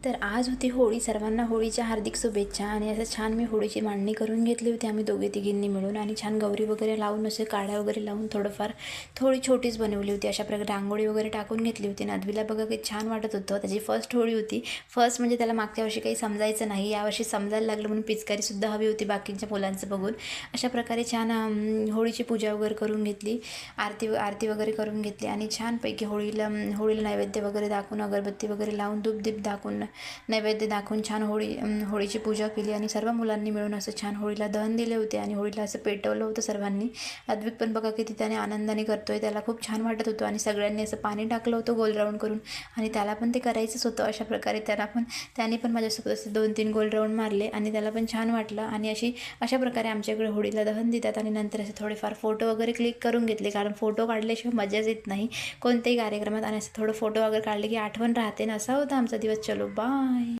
तर आज होती होळी. सर्वांना होळीच्या हार्दिक शुभेच्छा. आणि असं छान मी होळीची मांडणी करून घेतली होती आम्ही दोघे तिघींनी मिळून. आणि छान गौरी वगैरे लावून असे काड्या वगैरे लावून थोडी छोटीच बनवली होती. अशा प्रकारे रांगोळी वगैरे टाकून घेतली होती. नदवीला बघा की छान वाटत होतं. त्याची फर्स्ट होळी होती. फर्स्ट म्हणजे त्याला मागच्या वर्षी काही समजायचं नाही, यावर्षी समजायला लागलं म्हणून पिचकारीसुद्धा हवी होती बाकीच्या मुलांचं बघून. अशा प्रकारे छान होळीची पूजा वगैरे करून घेतली, आरती वगैरे करून घेतली. आणि छानपैकी होळीला नैवेद्य वगैरे दाखवून, अगरबत्ती वगैरे लावून, धूपदीप दाखवून, नैवेद्य दाखवून छान होळीची पूजा केली. आणि सर्व मुलांनी मिळून असं छान होळीला दहन दिले होते आणि होळीला असं पेटवलं होतं सर्वांनी. अद्विक पण बघा किती त्याने आनंदाने करतोय, त्याला खूप छान वाटत होतं. आणि सगळ्यांनी असं पाणी टाकलं होतं गोल राऊंड करून, आणि त्याला पण ते करायचंच होतं. अशा प्रकारे त्याने पण माझ्यासोबत असे 2-3 गोल राऊंड मारले आणि त्याला पण छान वाटलं. आणि अशा प्रकारे आमच्याकडे होळीला दहन देतात. आणि नंतर असे थोडेफार फोटो वगैरे क्लिक करून घेतले, कारण फोटो काढल्याशिवाय मजाच येत नाही कोणत्याही कार्यक्रमात. आणि असं थोडं फोटो वगैरे काढले की आठवण राहते ना. असा होता आमचा दिवस. चलो बाय.